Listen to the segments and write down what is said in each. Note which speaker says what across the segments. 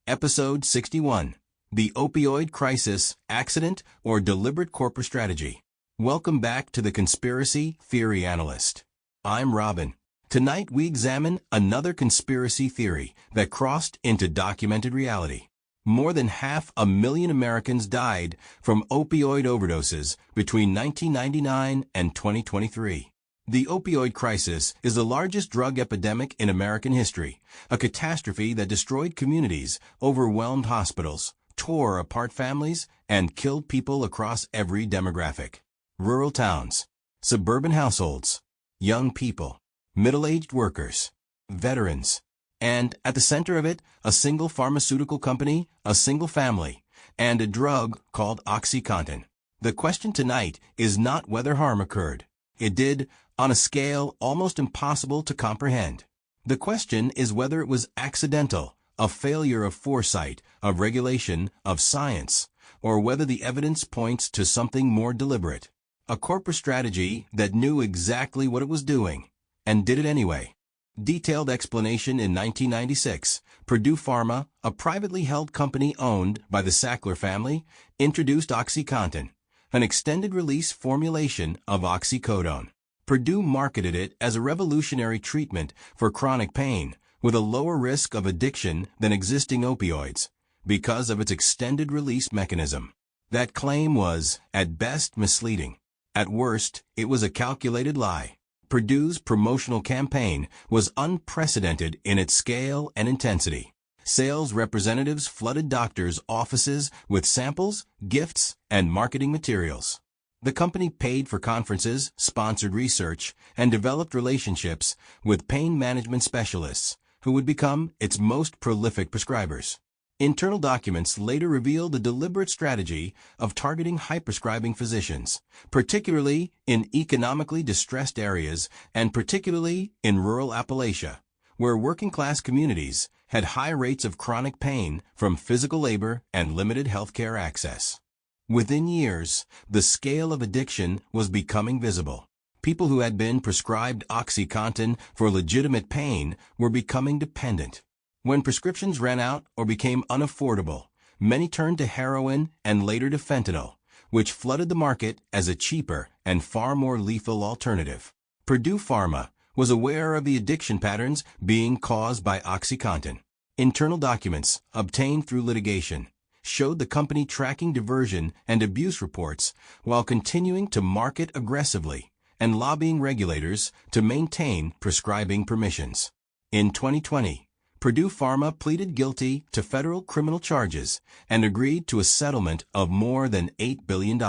Speaker 1: Episode 61, The Opioid Crisis, Accident or Deliberate Corporate Strategy. Welcome back to the Conspiracy Theory Analyst. I'm Robin. Tonight we examine another conspiracy theory that crossed into documented reality. More than 500,000 Americans died from opioid overdoses between 1999 and 2023. The opioid crisis is the largest drug epidemic in American history, a catastrophe that destroyed communities, overwhelmed hospitals, tore apart families, and killed people across every demographic. Rural towns, suburban households, young people, middle-aged workers, veterans, and at the center of it, a single pharmaceutical company, a single family, and a drug called OxyContin. The question tonight is not whether harm occurred. It did, on a scale almost impossible to comprehend. The question is whether it was accidental, a failure of foresight, of regulation, of science, or whether the evidence points to something more deliberate. A corporate strategy that knew exactly what it was doing, and did it anyway. Detailed explanation in 1996, Purdue Pharma, a privately held company owned by the Sackler family, introduced OxyContin, an extended-release formulation of oxycodone. Purdue marketed it as a revolutionary treatment for chronic pain with a lower risk of addiction than existing opioids because of its extended-release mechanism. That claim was, at best, misleading. At worst, it was a calculated lie. Purdue's promotional campaign was unprecedented in its scale and intensity. Sales representatives flooded doctors' offices with samples, gifts, and marketing materials. The company paid for conferences, sponsored research, and developed relationships with pain management specialists, who would become its most prolific prescribers. Internal documents later revealed a deliberate strategy of targeting high-prescribing physicians, particularly in economically distressed areas and particularly in rural Appalachia, where working-class communities had high rates of chronic pain from physical labor and limited healthcare access. Within years, the scale of addiction was becoming visible. People who had been prescribed OxyContin for legitimate pain were becoming dependent. When prescriptions ran out or became unaffordable, many turned to heroin and later to fentanyl, which flooded the market as a cheaper and far more lethal alternative. Purdue Pharma was aware of the addiction patterns being caused by OxyContin. Internal documents, obtained through litigation, showed the company tracking diversion and abuse reports while continuing to market aggressively and lobbying regulators to maintain prescribing permissions. In 2020, Purdue Pharma pleaded guilty to federal criminal charges and agreed to a settlement of more than $8 billion.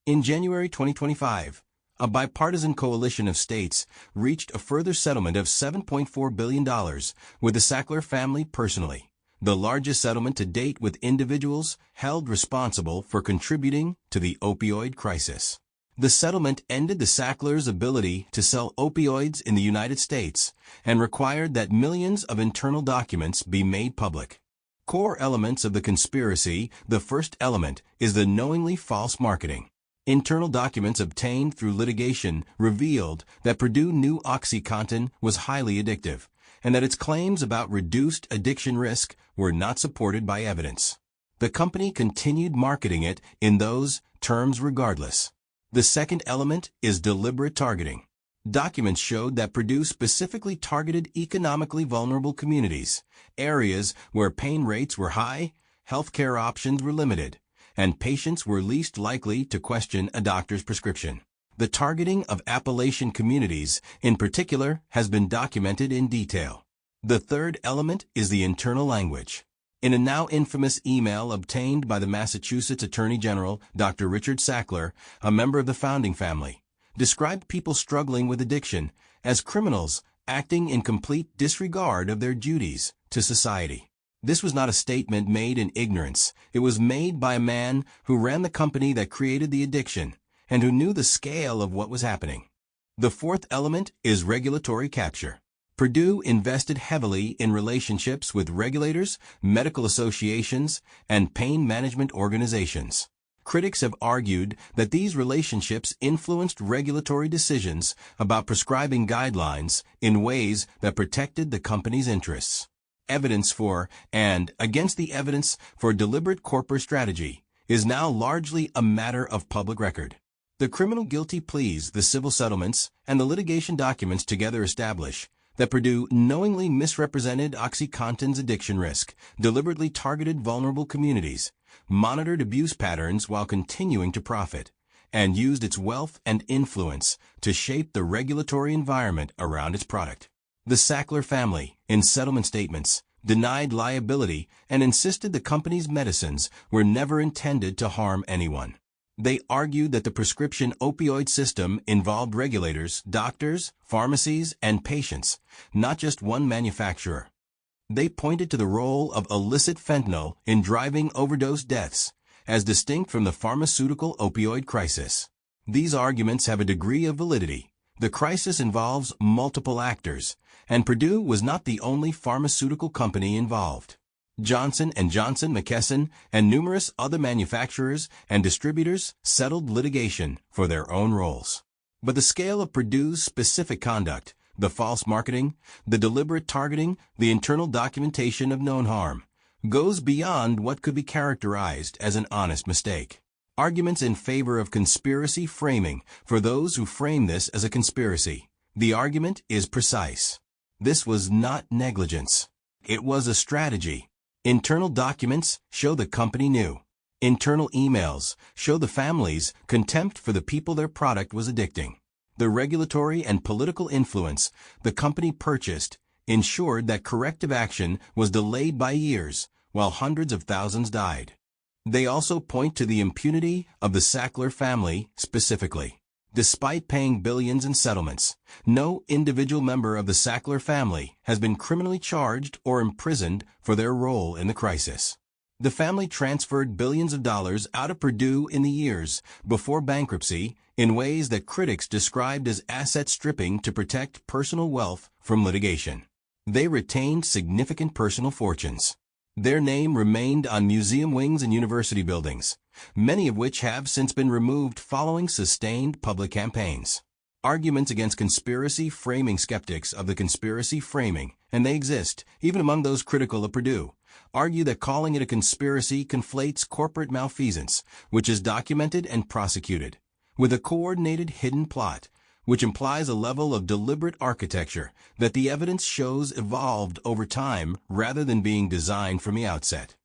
Speaker 1: In January 2025, a bipartisan coalition of states reached a further settlement of $7.4 billion with the Sackler family personally, the largest settlement to date with individuals held responsible for contributing to the opioid crisis. The settlement ended the Sacklers' ability to sell opioids in the United States and required that millions of internal documents be made public. Core elements of the conspiracy: the first element is the knowingly false marketing. Internal documents obtained through litigation revealed that Purdue knew OxyContin was highly addictive, and that its claims about reduced addiction risk were not supported by evidence. The company continued marketing it in those terms regardless. The second element is deliberate targeting. Documents showed that Purdue specifically targeted economically vulnerable communities, areas where pain rates were high, healthcare options were limited, and patients were least likely to question a doctor's prescription. The targeting of Appalachian communities, in particular, has been documented in detail. The third element is the internal language. In a now infamous email obtained by the Massachusetts Attorney General, Dr. Richard Sackler, a member of the founding family, described people struggling with addiction as criminals acting in complete disregard of their duties to society. This was not a statement made in ignorance. It was made by a man who ran the company that created the addiction and who knew the scale of what was happening. The fourth element is regulatory capture. Purdue invested heavily in relationships with regulators, medical associations, and pain management organizations. Critics have argued that these relationships influenced regulatory decisions about prescribing guidelines in ways that protected the company's interests. Evidence for and against the evidence for deliberate corporate strategy is now largely a matter of public record. The criminal guilty pleas, the civil settlements, and the litigation documents together establish that Purdue knowingly misrepresented OxyContin's addiction risk, deliberately targeted vulnerable communities, monitored abuse patterns while continuing to profit, and used its wealth and influence to shape the regulatory environment around its product. The Sackler family, in settlement statements, denied liability and insisted the company's medicines were never intended to harm anyone. They argued that the prescription opioid system involved regulators, doctors, pharmacies, and patients, not just one manufacturer. They pointed to the role of illicit fentanyl in driving overdose deaths, as distinct from the pharmaceutical opioid crisis. These arguments have a degree of validity. The crisis involves multiple actors, and Purdue was not the only pharmaceutical company involved. Johnson & Johnson, McKesson, and numerous other manufacturers and distributors settled litigation for their own roles. But the scale of Purdue's specific conduct, the false marketing, the deliberate targeting, the internal documentation of known harm, goes beyond what could be characterized as an honest mistake. Arguments in favor of conspiracy framing for those who frame this as a conspiracy. The argument is precise. This was not negligence. It was a strategy. Internal documents show the company knew. Internal emails show the family's contempt for the people their product was addicting. The regulatory and political influence the company purchased ensured that corrective action was delayed by years, while hundreds of thousands died. They also point to the impunity of the Sackler family specifically. Despite paying billions in settlements, no individual member of the Sackler family has been criminally charged or imprisoned for their role in the crisis. The family transferred billions of dollars out of Purdue in the years before bankruptcy in ways that critics described as asset stripping to protect personal wealth from litigation. They retained significant personal fortunes. Their name remained on museum wings and university buildings, many of which have since been removed following sustained public campaigns. Arguments against conspiracy framing skeptics of the conspiracy framing, and they exist, even among those critical of Purdue, argue that calling it a conspiracy conflates corporate malfeasance, which is documented and prosecuted, with a coordinated hidden plot, which implies a level of deliberate architecture that the evidence shows evolved over time rather than being designed from the outset.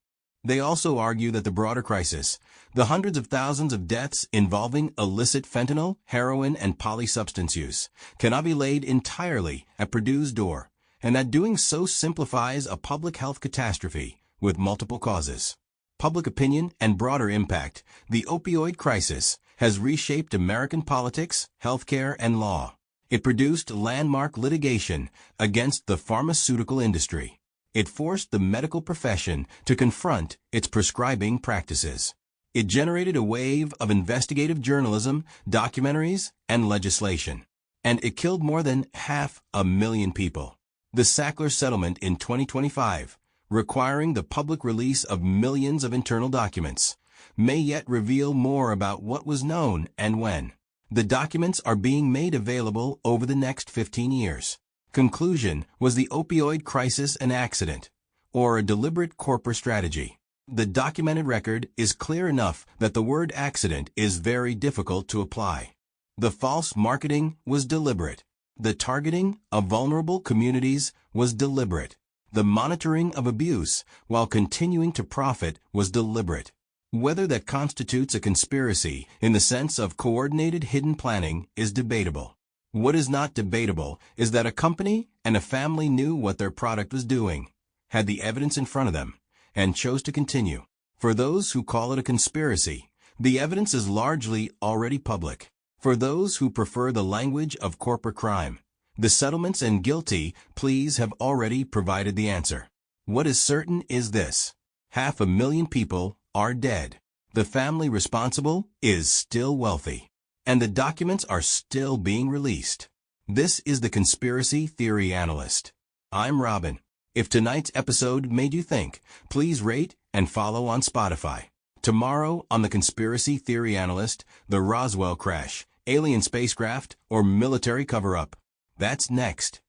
Speaker 1: They also argue that the broader crisis, the hundreds of thousands of deaths involving illicit fentanyl, heroin, and polysubstance use, cannot be laid entirely at Purdue's door, and that doing so simplifies a public health catastrophe with multiple causes. Public opinion and broader impact, the opioid crisis has reshaped American politics, healthcare, and law. It produced landmark litigation against the pharmaceutical industry. It forced the medical profession to confront its prescribing practices. It generated a wave of investigative journalism, documentaries, and legislation. And it killed more than 500,000 people. The Sackler settlement in 2025, requiring the public release of millions of internal documents, may yet reveal more about what was known and when. The documents are being made available over the next 15 years. Conclusion: was the opioid crisis an accident or a deliberate corporate strategy? The documented record is clear enough that the word accident is very difficult to apply. The false marketing was deliberate. The targeting of vulnerable communities was deliberate. The monitoring of abuse while continuing to profit was deliberate. Whether that constitutes a conspiracy in the sense of coordinated hidden planning is debatable. What is not debatable is that a company and a family knew what their product was doing, had the evidence in front of them, and chose to continue. For those who call it a conspiracy, the evidence is largely already public. For those who prefer the language of corporate crime, the settlements and guilty pleas have already provided the answer. What is certain is this: 500,000 people are dead. The family responsible is still wealthy, and the documents are still being released. This is the Conspiracy Theory Analyst. I'm Robin. If tonight's episode made you think, please rate and follow on Spotify. Tomorrow on the Conspiracy Theory Analyst, the Roswell crash, alien spacecraft, or military cover-up. That's next.